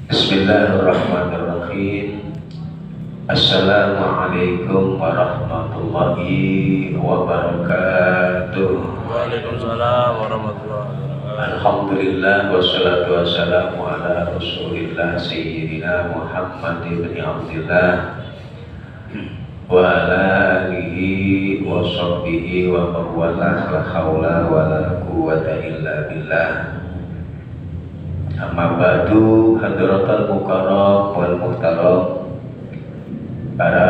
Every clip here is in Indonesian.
Bismillahirrahmanirrahim. Assalamualaikum warahmatullahi wabarakatuh. Waalaikumsalam warahmatullahi wabarakatuh. Alhamdulillah wassalatu wassalamu ala Rasulillah Sayyidina Muhammad ibn Abdillah wa ala alihi wa sahbihi wa mawalah, la hawla wa la quwwata illa billah. Amma ba'du, hadratal mukarram wal muhtaram, para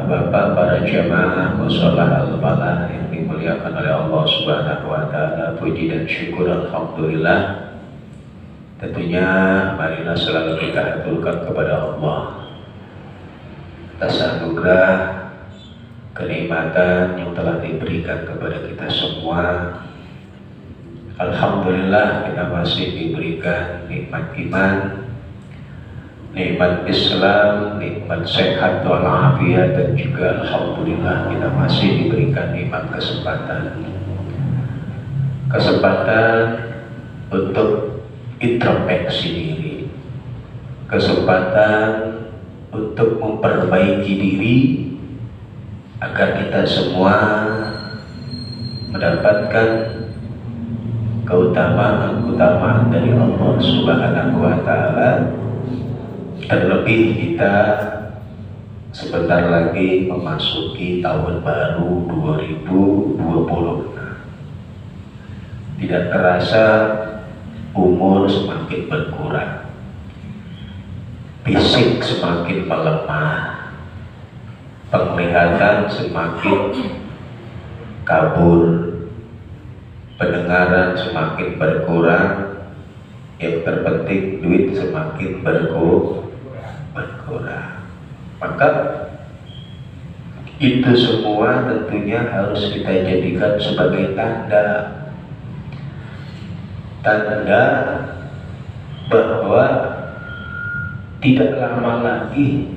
bapak, para jamaah musholah al-falah yang dimuliakan oleh Allah Subhanahu wa ta'ala. Puji dan syukur alhamdulillah. Tentunya marilah selalu kita haturkan kepada Allah atas anugerah kenikmatan yang telah diberikan kepada kita semua. Alhamdulillah kita masih diberikan nikmat iman, nikmat Islam, nikmat sehat walafiat, dan juga alhamdulillah kita masih diberikan nikmat kesempatan untuk introspeksi diri, kesempatan untuk memperbaiki diri agar kita semua mendapatkan keutamaan dari Allah Subhanahu wa ta'ala. Terlebih kita sebentar lagi memasuki tahun baru 2020. Tidak terasa umur semakin berkurang, fisik semakin melemah, penglihatan semakin kabur, pendengaran semakin berkurang, yang terpenting duit semakin berkurang. Maka itu semua tentunya harus kita jadikan sebagai tanda bahwa tidak lama lagi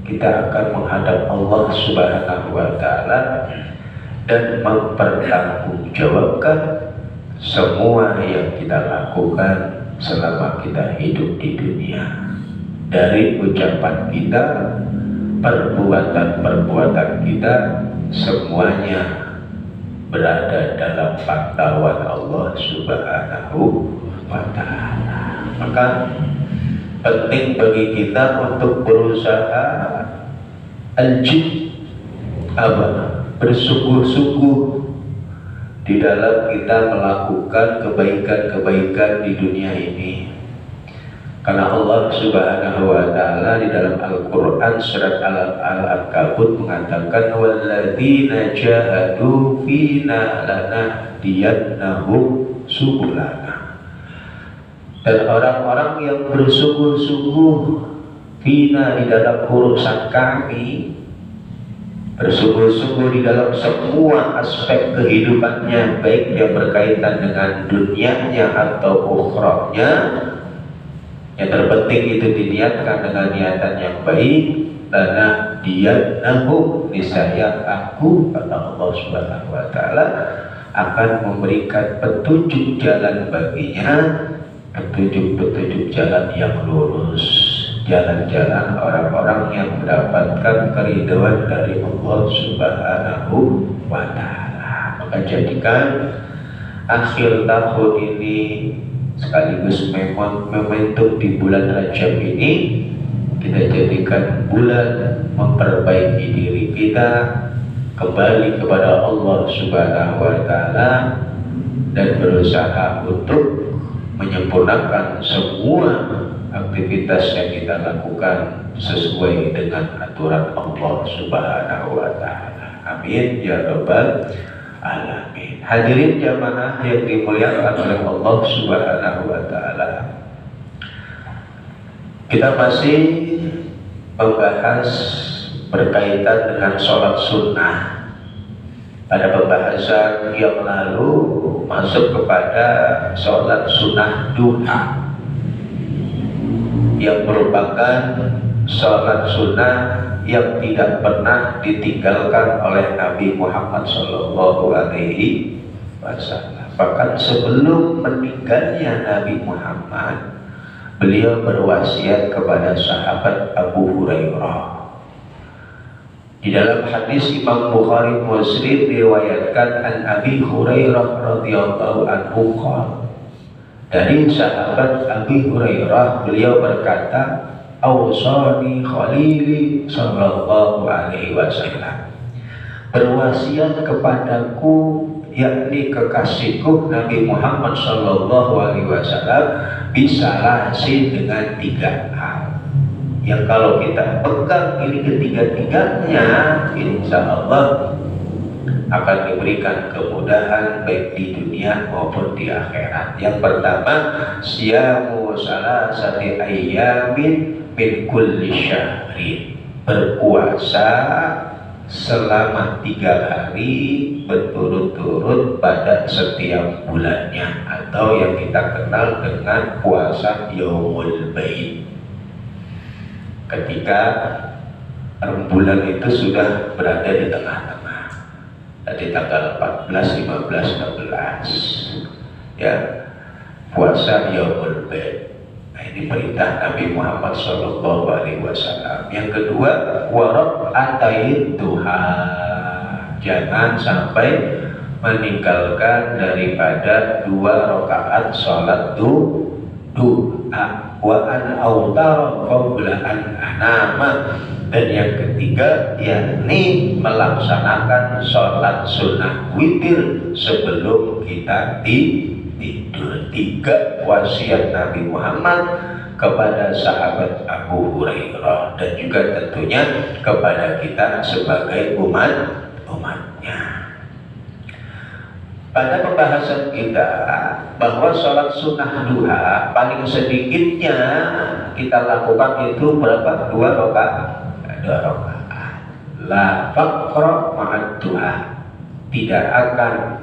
kita akan menghadap Allah Subhanahu wa ta'ala dan mempertanggungjawabkan semua yang kita lakukan selama kita hidup di dunia. Dari ucapan kita, perbuatan kita, semuanya berada dalam pantauan Allah Subhanahu wa ta'ala. Maka penting bagi kita untuk berusaha bersungguh-sungguh di dalam kita melakukan kebaikan-kebaikan di dunia ini. Karena Allah Subhanahu wa ta'ala di dalam Al-Quran surat Al-Ankabut mengatakan walladzina jahadu fina lanahdiyannahum subulana. Dan orang-orang yang bersungguh-sungguh fina di dalam urusan kami, bersungguh-sungguh di dalam semua aspek kehidupannya, baik yang berkaitan dengan dunianya atau ukhranya, yang terpenting itu diniatkan dengan niatan yang baik. Karena dia nahu niscaya aku, kata Allah Subhanahu wa ta'ala, akan memberikan petunjuk jalan baginya, petunjuk jalan yang lurus, jalan-jalan orang-orang yang mendapatkan keridhaan dari Allah Subhanahu wa ta'ala. Maka jadikan akhir tahun ini sekaligus momentum di bulan Rajab ini kita jadikan bulan memperbaiki diri kita, kembali kepada Allah Subhanahu wa ta'ala, dan berusaha untuk menyempurnakan semua aktivitas yang kita lakukan sesuai dengan aturan Allah Subhanahu wa ta'ala. Amin ya rabbal alamin. Hadirin jamaah yang dimuliakan oleh Allah Subhanahu wa ta'ala, kita masih membahas berkaitan dengan sholat sunnah. Pada pembahasan yang lalu masuk kepada sholat sunnah duha, yang merupakan sholat sunnah yang tidak pernah ditinggalkan oleh Nabi Muhammad SAW. Bahkan sebelum meninggalnya Nabi Muhammad, beliau berwasiat kepada sahabat Abu Hurairah. Di dalam hadis Imam Bukhari Muslim diriwayatkan an Abi Hurairah radhiyallahu anhu qala, dari sahabat Abi Hurairah beliau berkata, awsani khalili sallallahu alaihi wasallam, berwasiat kepadaku, yakni kekasihku Nabi Muhammad sallallahu alaihi wasallam, bisalasi dengan 3 hal yang kalau kita pegang ini ketiga-tiganya, insya Allah akan diberikan kemudahan baik di dunia maupun di akhirat. Yang pertama, siyamu salasati ayyamin min kulli syahrin, berpuasa selama 3 hari berturut-turut pada setiap bulannya, atau yang kita kenal dengan puasa Yaumul Bait. Ketika rembulan itu sudah berada di tengah-tengah, di tanggal 14, 15, 16, ya, puasa Yaumul Bait. Nah, ini perintah Nabi Muhammad SAW. Yang kedua, warok atayin duha, jangan sampai meninggalkan daripada 2 rakaat sholat duha. Wa an autara qabla an anama, dan yang ketiga yakni melaksanakan sholat sunnah witir sebelum kita tidur. 3 wasiat Nabi Muhammad kepada sahabat Abu Hurairah, dan juga tentunya kepada kita sebagai umatnya. Pada pembahasan kita bahwa sholat sunnah duha paling sedikitnya kita lakukan itu berapa? 2 rakaat. 2 rakaat. La faqra ma'ad duha, tidak akan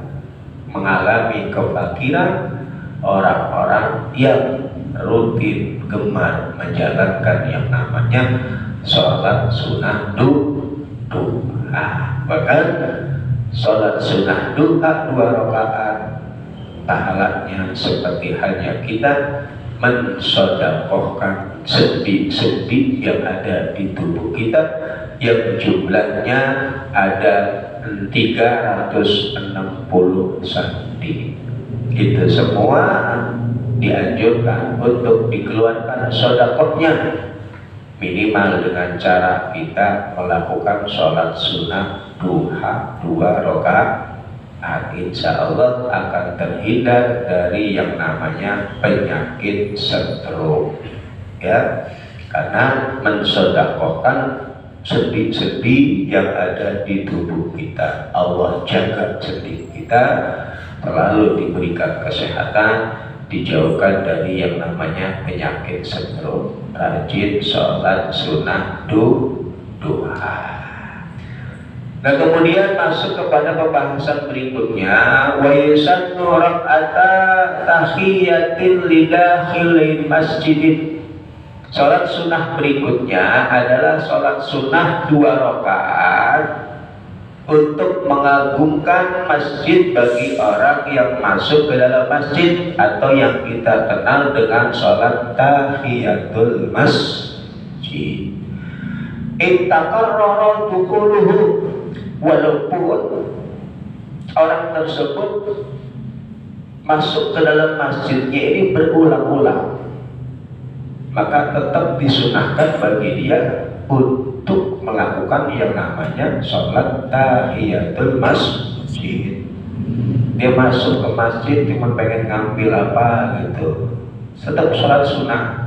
mengalami kefakiran orang-orang yang rutin gemar menjalankan yang namanya sholat sunnah duha. Bahkan sholat sunnah duha 2 rakaat pahalanya seperti hanya kita mensodakohkan sendi-sendi yang ada di tubuh kita yang jumlahnya ada 360 sendi. Itu semua dianjurkan untuk dikeluarkan sodakohnya, minimal dengan cara kita melakukan sholat sunnah duha 2 rakaat. Insya Allah akan terhindar dari yang namanya penyakit stroke, ya, karena mensodakohkan sendi-sendi yang ada di tubuh kita. Allah jaga sendi kita, terlalu diberikan kesehatan, dijauhkan dari yang namanya penyakit stroke. Rajin sholat sunnah duha. Nah, kemudian masuk kepada pembahasan berikutnya, wa yusannu rak'ata tahiyatin lidakhilil masjid. Salat sunnah berikutnya adalah salat sunnah 2 rakaat untuk mengagungkan masjid bagi orang yang masuk ke dalam masjid, atau yang kita kenal dengan salat tahiyatul masjid. Ittaqarrara dukuluhu, walaupun orang tersebut masuk ke dalam masjidnya ini berulang-ulang, maka tetap disunahkan bagi dia untuk melakukan yang namanya sholat tahiyatul masjid. Dia masuk ke masjid cuma pengen ngambil apa gitu, tetap sholat sunnah.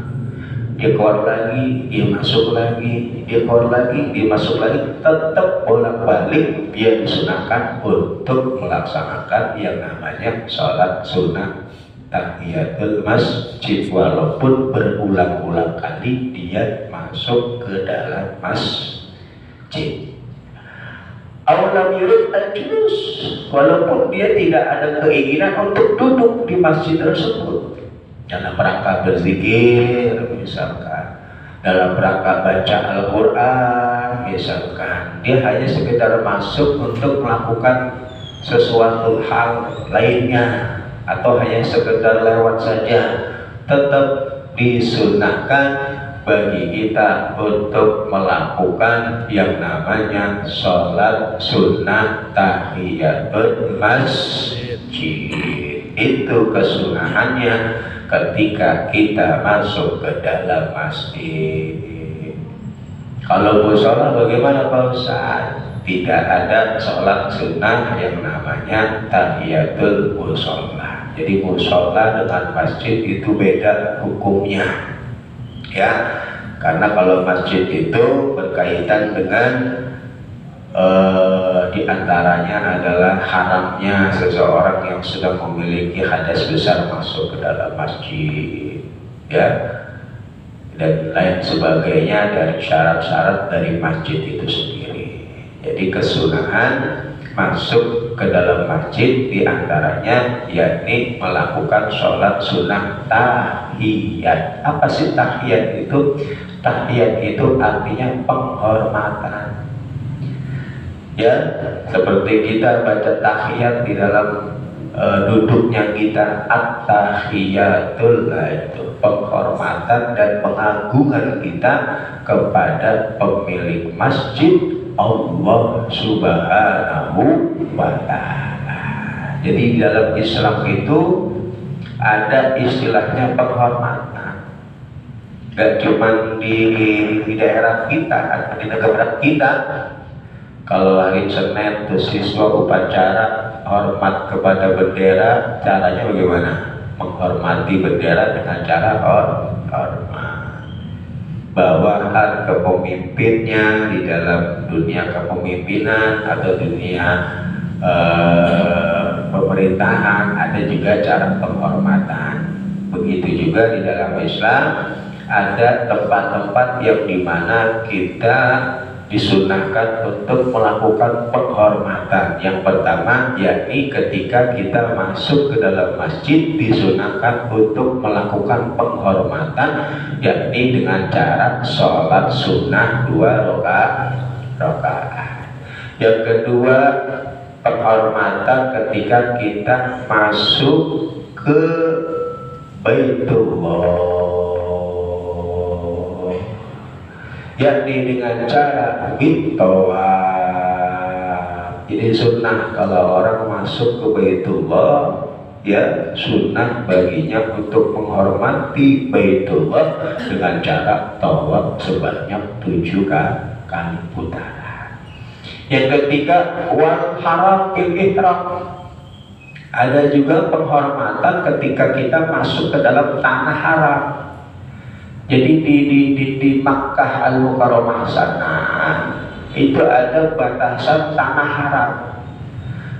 Dia keluar lagi, dia masuk lagi, dia keluar lagi, dia masuk lagi, tetap bolak-balik dia disunahkan untuk melaksanakan yang namanya sholat sunnah tahiyatul masjid, walaupun berulang-ulang kali dia masuk ke dalam masjid. Awalam yurid al-julus, walaupun dia tidak ada keinginan untuk duduk di masjid tersebut, dalam rangka berzikir misalkan, dalam rangka baca Al-Quran misalkan, dia hanya sekedar masuk untuk melakukan sesuatu hal lainnya atau hanya sekedar lewat saja, tetap disunahkan bagi kita untuk melakukan yang namanya sholat sunnah tahiyatul masjid. Itu kesunahannya ketika kita masuk ke dalam masjid. Kalau musola bagaimana Pak Ustaz? Tidak ada sholat sunnah yang namanya tahiyatul musola. Jadi musola dengan masjid itu beda hukumnya, ya. Karena kalau masjid itu berkaitan dengan diantaranya adalah haramnya seseorang yang sedang memiliki hadas besar masuk ke dalam masjid, ya, dan lain sebagainya dari syarat-syarat dari masjid itu sendiri. Jadi kesunahan masuk ke dalam masjid diantaranya yakni melakukan sholat sunnah tahiyat. Apa sih tahiyat itu? Tahiyat itu artinya penghormatan, ya, seperti kita baca tahiyat di dalam duduknya kita, at-tahiyatul, itu penghormatan dan pengagungan kita kepada pemilik masjid Allah Subhanahu wa Ta'ala. Jadi di dalam Islam itu ada istilahnya penghormatan. Gak cuma di daerah kita, di negara kita. Kalau hari Senin itu siswa upacara hormat kepada bendera, caranya bagaimana? Menghormati bendera dengan cara hormat. Bawahan kepemimpinnya di dalam dunia kepemimpinan atau dunia pemerintahan ada juga cara penghormatan. Begitu juga di dalam Islam ada tempat-tempat yang dimana kita disunahkan untuk melakukan penghormatan. Yang pertama yakni ketika kita masuk ke dalam masjid disunahkan untuk melakukan penghormatan, yakni dengan cara sholat sunnah 2 rakaat. Yang kedua, penghormatan ketika kita masuk ke Baitullah, yakni dengan cara bitawaf. Jadi sunnah kalau orang masuk ke Baitullah, ya, sunnah baginya untuk menghormati Baitullah dengan cara tawaf sebanyak 7 kali putaran. Yang ketiga, wal haram bil ihram. Ada juga penghormatan ketika kita masuk ke dalam tanah haram. Jadi di Makkah Al-Mukarramah sana itu ada batasan tanah haram.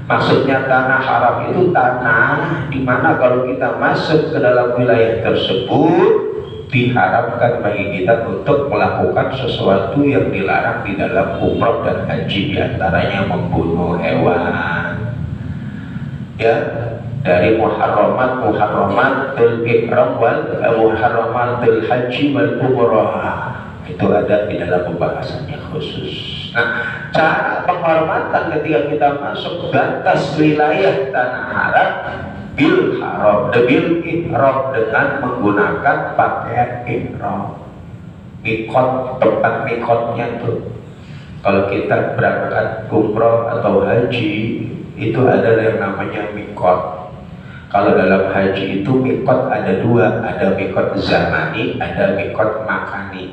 Maksudnya tanah haram itu tanah di mana kalau kita masuk ke dalam wilayah tersebut diharapkan bagi kita untuk melakukan sesuatu yang dilarang di dalam umrah dan haji, diantaranya membunuh hewan, ya, dari muharramatul ihram wal muharramatul haji wal umrah. Itu ada di dalam pembahasannya khusus. Nah, cara penghormatan ketika kita masuk batas wilayah tanah haram bil ihram, dengan menggunakan pakaian ihram. Mikot, tempat mikotnya tuh. Kalau kita berangkat umrah atau haji itu ada yang namanya mikot. Kalau dalam haji itu mikot ada 2, ada mikot zamani, ada mikot makani.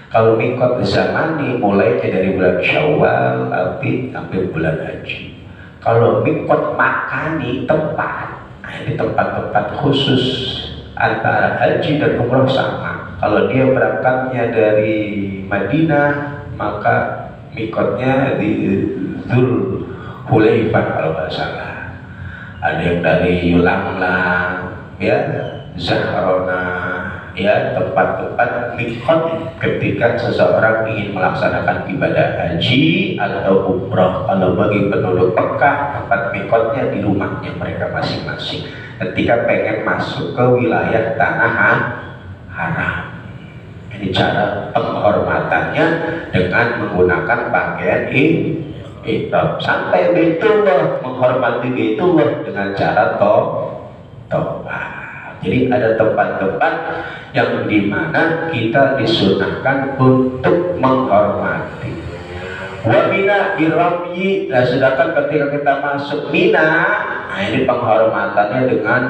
Kalau mikot zamani mulainya dari bulan Syawal sampai bulan haji. Kalau mikot makani tempat, ini tempat-tempat khusus antara haji dan umrah sama. Kalau dia berangkatnya dari Madinah, maka mikotnya di Dzul Hulaifah kalau nggak salah. Ada yang dari Yulamlam, ya, Zahrona, ya, tempat-tempat mikot ketika seseorang ingin melaksanakan ibadah haji atau umrah. Kalau bagi penduduk Mekah, tempat mikotnya di rumahnya mereka masing-masing ketika pengen masuk ke wilayah tanah haram. Ini cara penghormatannya dengan menggunakan pakaian ihram sampai Baitullah, menghormati Baitullah dengan cara tawaf. Jadi ada tempat-tempat yang dimana kita disunahkan untuk menghormati. Wa Mina diramyi. Nah, sedangkan ketika kita masuk Mina, nah ini penghormatannya dengan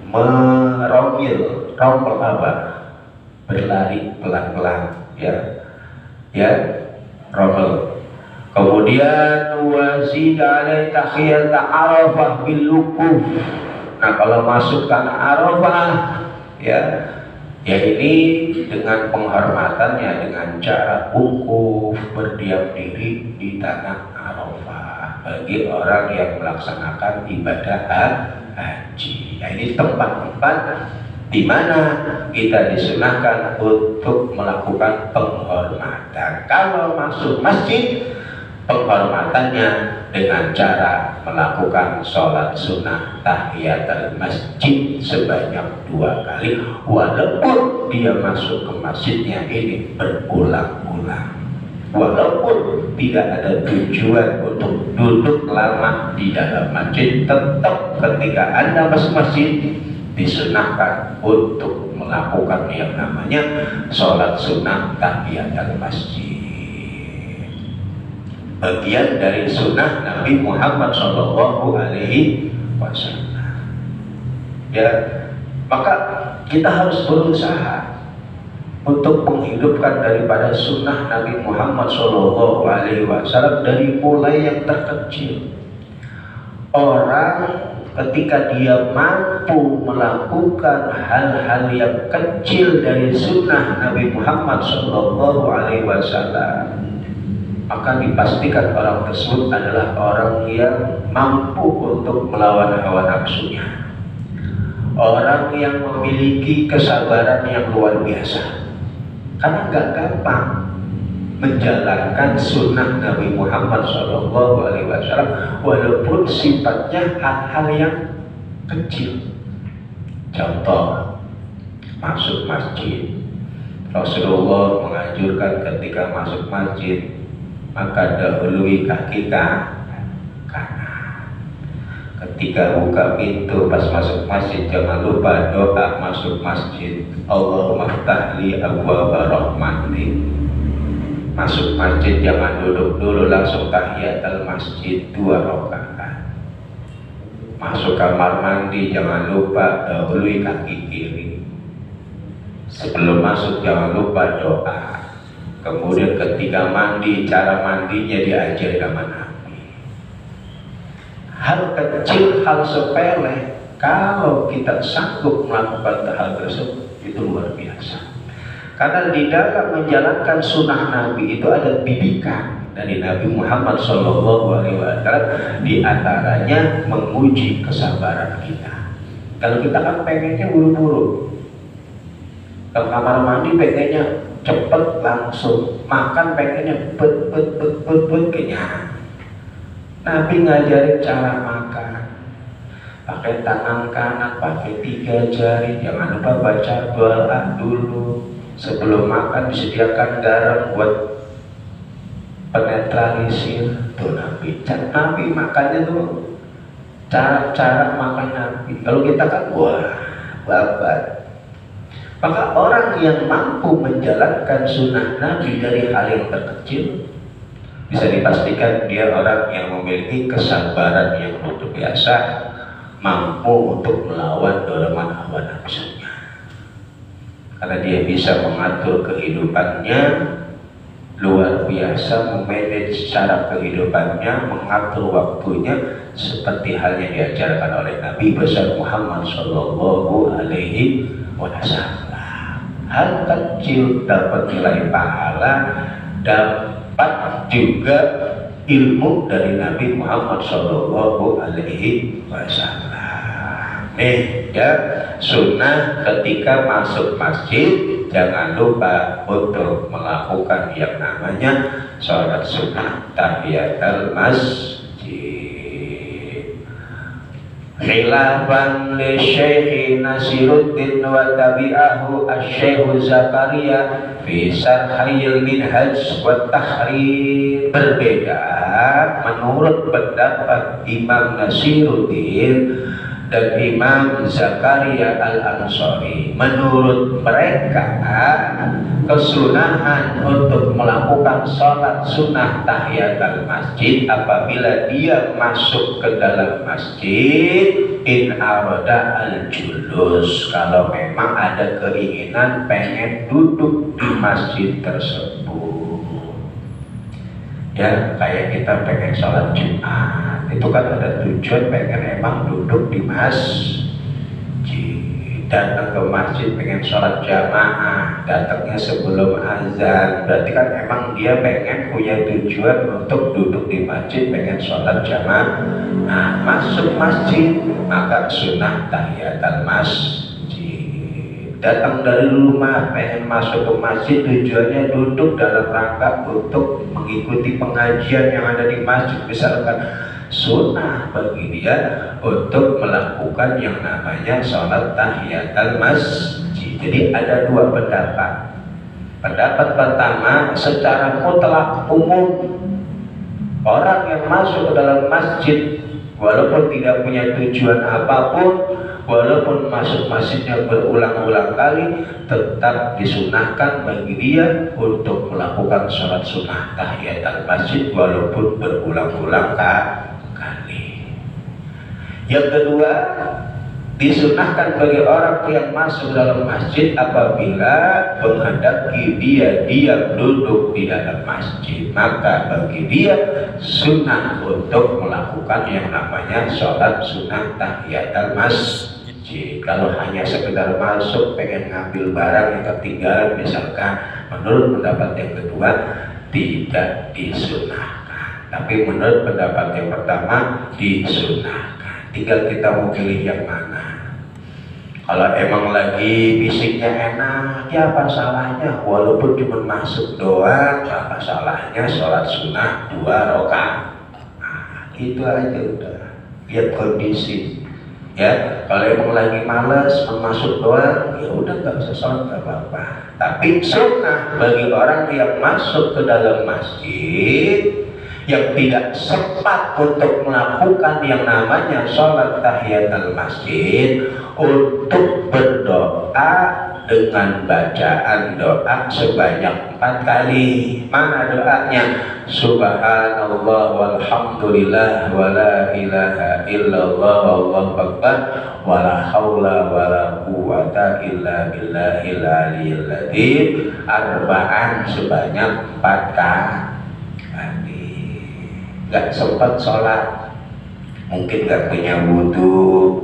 meromil. Rompel apa? Berlari pelan-pelan, ya, rompel. Kemudian wazid alai tahiyat Arafah bil wukuf. Nah, kalau masuk tanah Arafah, ya ini dengan penghormatannya dengan cara wukuf, berdiam diri di tanah Arafah bagi orang yang melaksanakan ibadah haji. Nah, ini tempat-tempat di mana kita disunahkan untuk melakukan penghormatan. Kalau masuk masjid, penghormatannya dengan cara melakukan sholat sunnah tahiyatul masjid sebanyak 2 kali, walaupun dia masuk ke masjidnya ini berulang-ulang, walaupun tidak ada tujuan untuk duduk lama di dalam masjid, tetap ketika Anda masuk masjid disunahkan untuk melakukan yang namanya sholat sunnah tahiyatul masjid. Bagian dari sunnah Nabi Muhammad SAW. Ya, maka kita harus berusaha untuk menghidupkan daripada sunnah Nabi Muhammad SAW dari mulai yang terkecil. Orang ketika dia mampu melakukan hal-hal yang kecil dari sunnah Nabi Muhammad SAW, maka dipastikan orang tersebut adalah orang yang mampu untuk melawan hawa nafsunya, orang yang memiliki kesabaran yang luar biasa. Karena gak gampang menjalankan sunnah Nabi Muhammad SAW walaupun sifatnya hal-hal yang kecil. Contoh, masuk masjid, Rasulullah menganjurkan ketika masuk masjid maka dahului kaki kanan. Ketika buka pintu pas masuk masjid, jangan lupa doa masuk masjid, Allahumma ftahli abwaaba rahmatik. Masuk masjid jangan duduk dulu, langsung tahiyatul masjid 2 rakaat. Masuk kamar mandi jangan lupa dahului kaki kiri. Sebelum masuk jangan lupa doa. Kemudian ketika mandi, cara mandinya diajari sama Nabi. Hal kecil, hal sepele, kalau kita sanggup melakukan hal tersebut, itu luar biasa. Karena di dalam menjalankan sunnah Nabi itu ada didikan dari Nabi Muhammad SAW. Di antaranya menguji kesabaran kita. Kalau kita kan pengennya buru-buru, ke kamar mandi pengennya cepet langsung, makan pengennya bet kenyang. Nabi ngajarin cara makan, pakai tangan kanan, pakai 3 jari, jangan lupa baca doa dulu. Sebelum makan disediakan garam buat penetralisir. Tuh Nabi makannya tuh cara makan Nabi. Kalau kita kan wah babat. Maka orang yang mampu menjalankan sunnah Nabi dari hal yang terkecil, bisa dipastikan dia orang yang memiliki kesabaran yang luar biasa, mampu untuk melawan dorongan hawa nafsunya. Karena dia bisa mengatur kehidupannya luar biasa, memanage cara kehidupannya, mengatur waktunya seperti halnya diajarkan oleh Nabi besar Muhammad SAW. Hal kecil dapat nilai pahala, dapat juga ilmu dari Nabi Muhammad SAW. Nih ya, sunnah ketika masuk masjid jangan lupa untuk melakukan yang namanya sholat sunnah tahiyatul masjid. khilafan li Syekh Nasiruddin wa tabi'ahu Asy-Syaikh Zakaria fi Syarhil Minhaj wa Tahrir. Berbeda menurut pendapat Imam Nasiruddin dan Imam Zakaria Al-Ansari. Menurut mereka, kesunahan untuk melakukan sholat sunnah tahiyatul masjid apabila dia masuk ke dalam masjid in arada al-julus, kalau memang ada keinginan pengen duduk di masjid tersebut. Ya, kayak kita pengen sholat Jumat, itu kan ada tujuan pengen emang duduk di masjid. Datang ke masjid pengen sholat jamaah, datangnya sebelum azan, berarti kan emang dia pengen punya tujuan untuk duduk di masjid, pengen sholat jamaah. Nah, masuk masjid maka sunnah tahiyatul masjid. Datang dari rumah pengen masuk ke masjid, tujuannya duduk dalam rangka untuk mengikuti pengajian yang ada di masjid misalkan, sunnah bagi dia untuk melakukan yang namanya sholat tahiyatul masjid. Jadi ada dua pendapat. Pendapat pertama, secara mutlak umum orang yang masuk ke dalam masjid walaupun tidak punya tujuan apapun, walaupun masuk masjidnya berulang-ulang kali, tetap disunahkan bagi dia untuk melakukan sholat sunnah tahiyatul masjid walaupun berulang-ulang kali. Yang kedua, disunahkan bagi orang yang masuk dalam masjid apabila menghendaki dia diam duduk di dalam masjid, maka bagi dia sunnah untuk melakukan yang namanya sholat sunnah tahiyatul masjid. Kalau hanya sekedar masuk pengen ngambil barang yang ketinggalan misalkan, menurut pendapat yang kedua tidak disunahkan. Tapi menurut pendapat yang pertama disunahkan. Tinggal kita mau pilih yang mana. Kalau emang lagi bisiknya enak, ya apa salahnya walaupun cuma masuk doang, apa salahnya sholat sunnah 2 rakaat. Nah, itu aja udah, lihat kondisi. Ya, kalau emang lagi malas masuk doang, ya udah nggak usah sholat, nggak apa-apa. Tapi sunnah bagi orang yang masuk ke dalam masjid yang tidak sempat untuk melakukan yang namanya sholat tahiyatul masjid, untuk berdoa dengan bacaan doa sebanyak 4 kali. Mana doanya? Subhanallah walhamdulillah wala ilaha illallah wallahu akbar wala haula wala quwata illa billahil aliyyil azim arba'an, sebanyak 4 kali. Gak sempat sholat, mungkin gak punya wudhu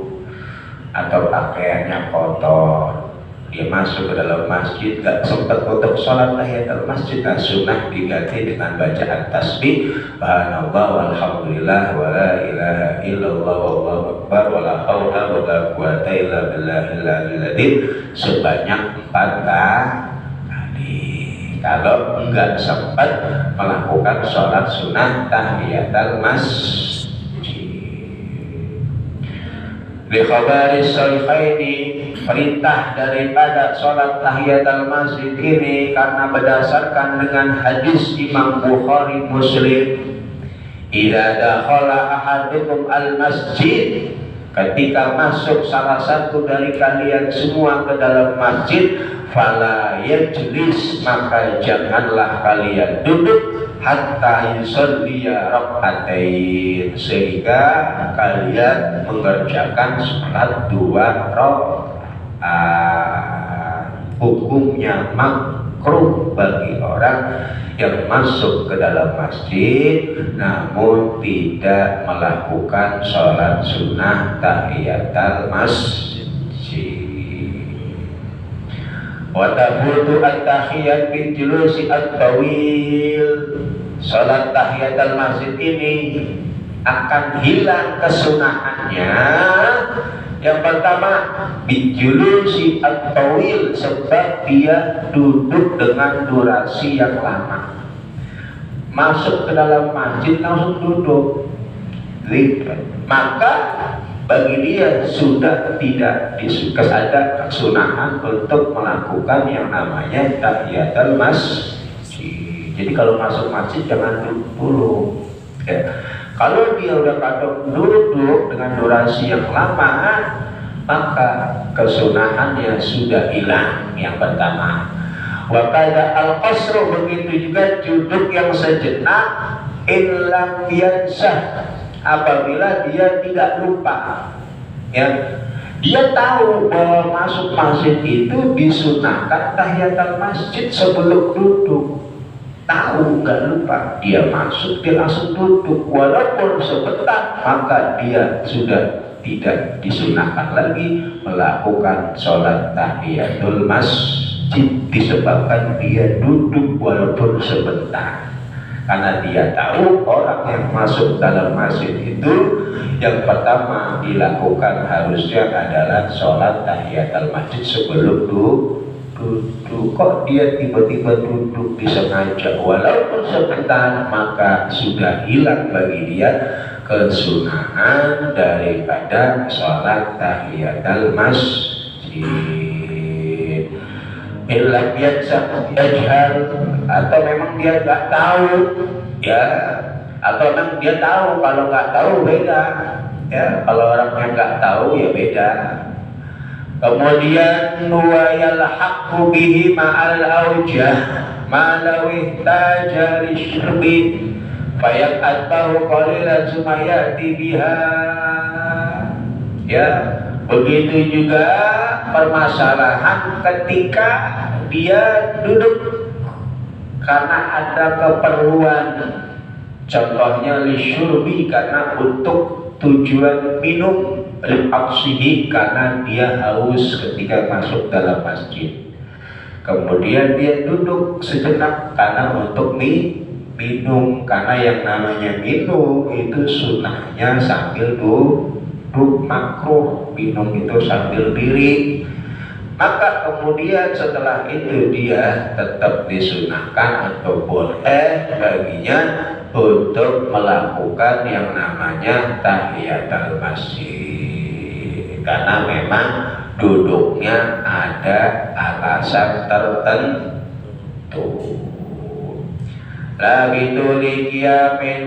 atau pakaiannya kotor, dia masuk ke dalam masjid gak sempat untuk sholat tahiyatul masjid, nah sunnah diganti dengan bacaan tasbih subhanallah walhamdulillah wala ilaha illallah wallahu akbar wala haula wala quwata illa billahil aliyyil azim sebanyak 4 kali. Kalau enggak sempat melakukan sholat sunnah tahiyatul masjid. Li khabari Shaykhaini, perintah daripada sholat tahiyatul masjid ini karena berdasarkan dengan hadis Imam Bukhari Muslim. Idza dakhala ahadukum al-masjid, ketika masuk salah satu dari kalian semua ke dalam masjid, fala yajlis, maka janganlah kalian duduk hatta yusalliya rak'atain, sehingga kalian mengerjakan salat 2 rakaat. Hukumnya makruh bagi orang yang masuk ke dalam masjid namun tidak melakukan sholat sunnah tahiyatul masjid. Wa tabutu at-tahiyat bil julusi at-tawil. Sholat tahiyatul masjid ini akan hilang kesunahannya. Yang pertama, bijulusi at-tawil, sebab dia duduk dengan durasi yang lama. Masuk ke dalam masjid langsung duduk, maka bagi dia sudah tidak ada kesunahan untuk melakukan yang namanya tahiyatul masjid. Jadi kalau masuk masjid jangan duduk dulu ya. Kalau dia udah kadang duduk dengan durasi yang lama, maka kesunahannya sudah hilang. Yang pertama, wa qada al-qasru, begitu juga duduk yang sejenak, illam yansah, apabila dia tidak lupa ya. Dia tahu bahwa masuk masjid itu disunahkan tahiyatul masjid sebelum duduk, tahu nggak lupa, dia masuk, dia langsung duduk walaupun sebentar, maka dia sudah tidak disunahkan lagi melakukan sholat tahiyatul masjid disebabkan dia duduk walaupun sebentar. Karena dia tahu orang yang masuk dalam masjid itu yang pertama dilakukan harusnya adalah sholat tahiyatul masjid sebelum duduk. Kok dia tiba-tiba duduk disengaja walaupun sebentar, maka sudah hilang bagi dia kesunahan daripada sholat tahiyatul masjid. Illam yansah yajhal, atau memang dia nggak tahu ya, atau memang dia tahu, kalau nggak tahu beda ya, kalau orang yang nggak tahu ya beda. Kemudian wa yalhaqu bihi ma'al aujah ma law ihtaja lisyurbi fayaqatahu qalilan summa ya'ti biha ya. Begitu juga permasalahan ketika dia duduk karena ada keperluan, contohnya lisyurbi, karena untuk tujuan minum, liqsihi, karena dia haus ketika masuk dalam masjid. Kemudian dia duduk sejenak karena untuk minum, karena yang namanya minum itu sunnahnya sambil duduk, makruh minum itu sambil diri. Maka kemudian setelah itu dia tetap disunahkan atau boleh baginya untuk melakukan yang namanya tahiyatul masjid, karena memang duduknya ada alasan tertentu. Lagi tuli qiyamin,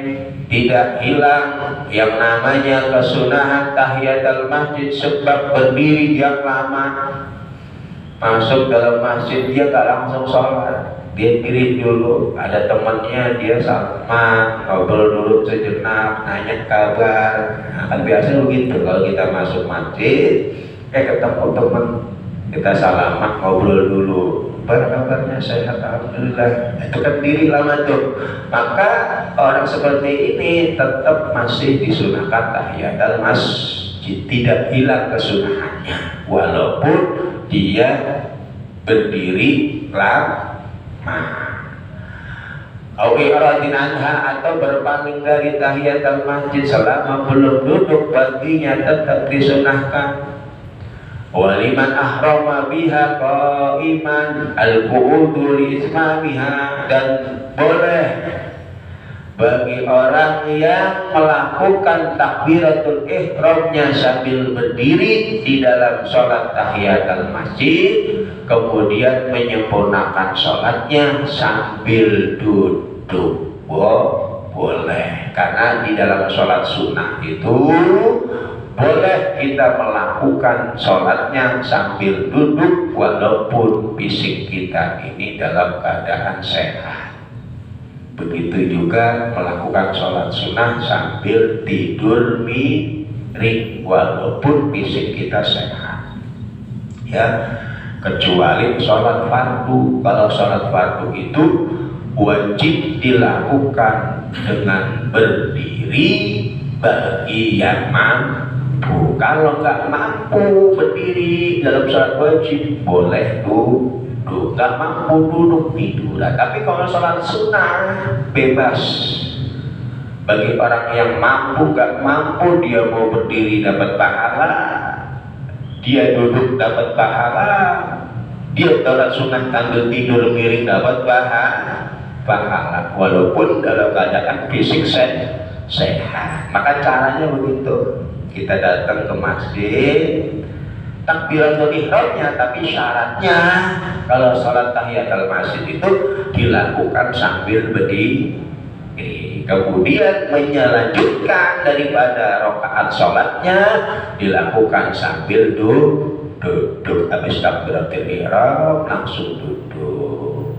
tidak hilang yang namanya kesunahan tahiyatul masjid sebab berdiri yang lama. Masuk dalam masjid dia gak langsung sholat, dia diri dulu, ada temannya, dia sama ngobrol dulu sejenak, nanya kabar. Nah, kan biasa begitu kalau kita masuk masjid, ketemu teman, kita salaman, ngobrol dulu, kabarnya sehat alhamdulillah, itu kan diri lama tuh. Maka orang seperti ini tetap masih disunahkan tahiyatul masjid, tidak hilang kesunahannya walaupun dia berdiri lama. Atau berpaling dari tahiyatul masjid selama belum duduk, baginya tetap disunahkan. Waliman ahrama biha qaiman al-qu'udu li ismamiha, dan boleh bagi orang yang melakukan takbiratul ihramnya sambil berdiri di dalam sholat tahiyatul masjid, kemudian menyempurnakan sholatnya sambil duduk, boleh. Karena di dalam sholat sunnah itu boleh kita melakukan sholatnya sambil duduk walaupun fisik kita ini dalam keadaan sehat. Begitu juga melakukan sholat sunnah sambil tidur miring walaupun fisik kita sehat ya, kecuali sholat fardu. Kalau sholat fardu itu wajib dilakukan dengan berdiri bagi yang mampu. Kalau nggak mampu berdiri dalam sholat wajib, boleh duduk. Nggak mampu duduk tiduran. Tapi kalau sholat sunnah bebas. Bagi orang yang mampu, nggak mampu, dia mau berdiri dapat pahala, dia duduk dapat pahala, dia sholat sunnah sambil tidur miring dapat pahala walaupun dalam keadaan fisik sehat. Maka caranya begitu kita datang ke masjid, takbiratul ihramnya, tapi syaratnya kalau sholat tahiyatul masjid itu dilakukan sambil berdiri, kemudian melanjutkan daripada rakaat sholatnya dilakukan sambil duduk. Habis takbiratul ihram langsung duduk,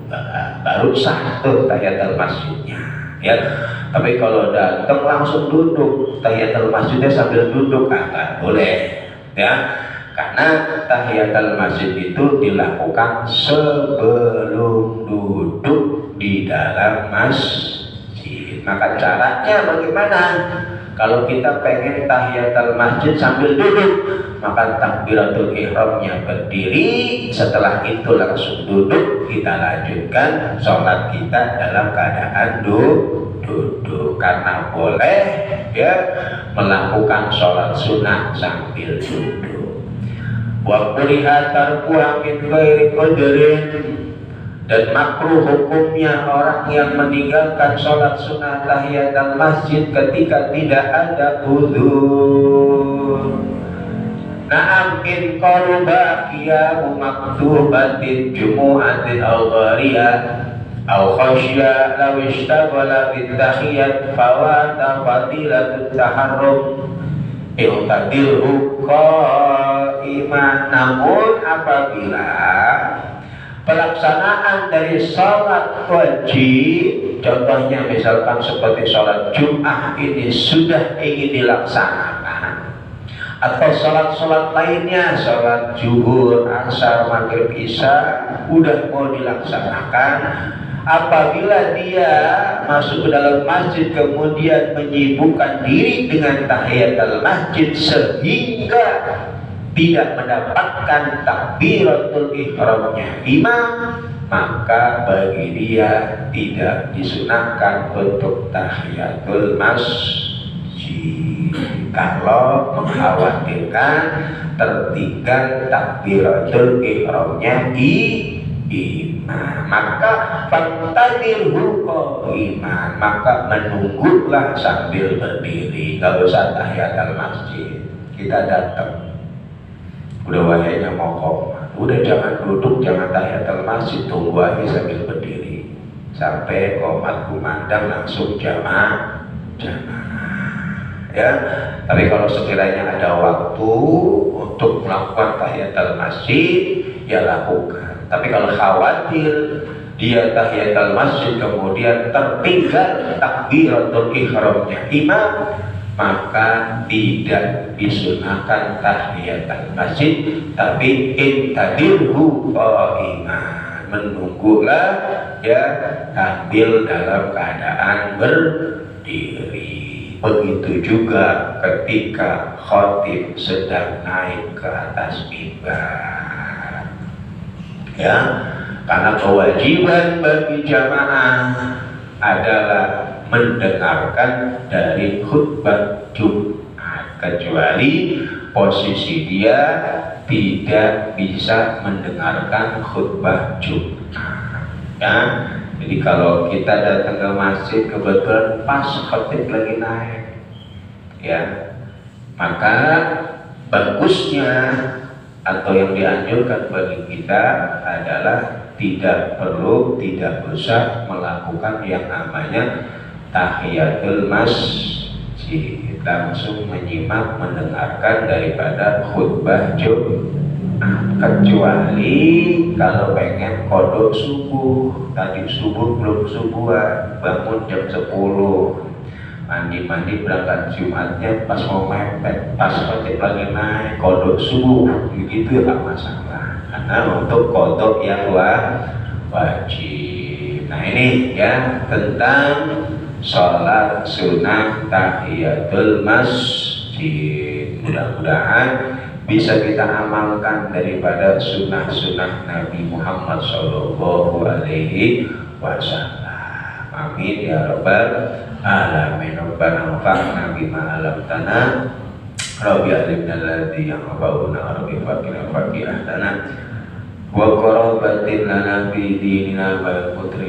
baru sah tuh tahiyatul masjidnya ya. Tapi kalau datang langsung duduk, tahiyatul masjidnya sambil duduk nggak boleh ya, karena tahiyatul masjid itu dilakukan sebelum duduk di dalam masjid. Maka caranya bagaimana? Kalau kita pengen tahiyatul masjid sambil duduk, maka takbiratul ihramnya berdiri, setelah itu langsung duduk, kita lanjutkan sholat kita dalam keadaan duduk, karena boleh ya melakukan sholat sunnah sambil duduk. Wa kuriha tarkuha min ghairi qadrin, dan makruh hukumnya orang yang meninggalkan sholat sunnah tahiyatul masjid ketika tidak ada uzur. Na'am in qaruba qiyamu maktubatin jumu'atin aw ghariyah aw khasya law ishtaghala bit tahiyat fawata fadilatut taharrum iqtadilhu qa'iman. Namun apabila pelaksanaan dari sholat wajib, contohnya misalkan seperti sholat Jum'ah ini sudah ingin dilaksanakan, atau sholat-sholat lainnya, sholat zuhur, asar, maghrib, isya udah mau dilaksanakan, apabila dia masuk ke dalam masjid kemudian menyibukkan diri dengan tahiyatul masjid sehingga tidak mendapatkan takbiratul ihramnya imam, maka bagi dia tidak disunahkan untuk tahiyatul masjid kalau mengkhawatirkan tertinggal takbiratul ihramnya imam. Maka fantadirhu qaiman, maka menunggulah sambil berdiri. Kalau usah tahiyatul masjid, kita datang udah wahainya mau qomat, udah jangan duduk, jangan tahiyatul masjid, tunggu aja sambil berdiri sampai qomat kumandang langsung jamaah ya. Tapi kalau sekiranya ada waktu untuk melakukan tahiyatul masjid ya lakukan. Tapi kalau khawatir dia tahiyatul masjid kemudian tertinggal takbiratul ihramnya imam, maka tidak disunahkan tahiyatul masjid, tapi intadirhu qaiman, menunggulah ya sambil dalam keadaan berdiri. Begitu juga ketika khatib sedang naik ke atas mimbar ya, karena kewajiban bagi jamaah adalah mendengarkan dari khutbah Jumat, kecuali posisi dia tidak bisa mendengarkan khutbah Jumat ya. Jadi kalau kita datang ke masjid kebetulan pas khatib lagi naik ya, maka bagusnya atau yang dianjurkan bagi kita adalah tidak usah melakukan yang namanya tahiyatul masjid, langsung menyimak mendengarkan daripada khutbah Jumat, kecuali kalau pengen kodok subuh. Tadi subuh belum subuhan, bangun jam 10, mandi berangkat Jumatnya pas mau mepet, pas khatib lagi naik kodok subuh, begitu ya gak masalah, karena untuk kodok yang wajib. Nah ini ya tentang sholat sunnah tahiyatul masjid. Mudah-mudahan bisa kita amalkan daripada sunnah-sunnah Nabi Muhammad Sallallahu Alaihi Wasallam. Amin ya rabbal alamin. Rabbana anfa'na bima 'allamtana, Rabbi alimna alladzi yanfa'una, Rabbi faqina faqihatana, وقرابة لنا في ديننا والقدر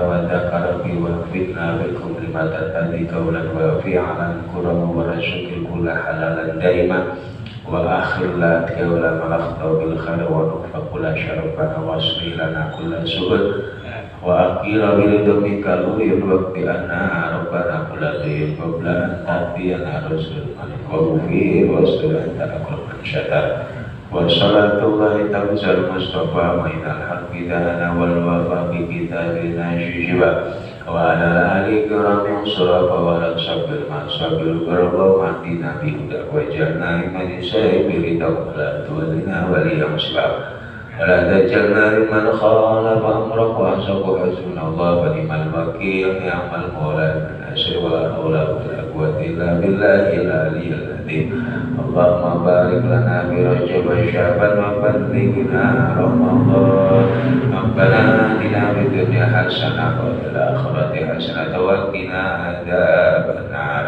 وذكر ووفقنا بكم لما تتقي قولا وفعلا كرم ورزق كل حلالا دائما وآخر لا قولا ملخطا بالخير ونوفق كل شرفنا واصلي لنا كل سبل وأقيل برضمك الويل بأننا ربنا كل ضيق قبل أن تأتينا رسل من قوفه رسل أنت أقل من شتى والصلاة الله تعالى المصطفى من الحق دانا والوفاء بكتابنا شجبا وعلى الآل كرام صرف والأصحاب المصحاب الكرام مهدنا بهدى وجعلنا من سائب رضا ولا تولنا وليا مسلم ولا تجعلنا لمن خالف أمرك وأصاب حسن الله ونعم الوكيل نعم المولى من أسر ولا حول ولا قوة إلا بالله العلي العظيم اللهم بارك لنا برجب شعبان وبلغنا رمضان ربنا آتنا في الدنيا حسنة وفي الآخرة حسنة وقنا عذاب النار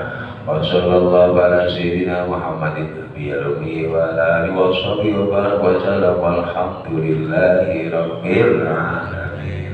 وصلى الله على سيدنا محمد النبي الأمي وعلى آله وصحبه وبارك وسلم والحمد لله رب العالمين.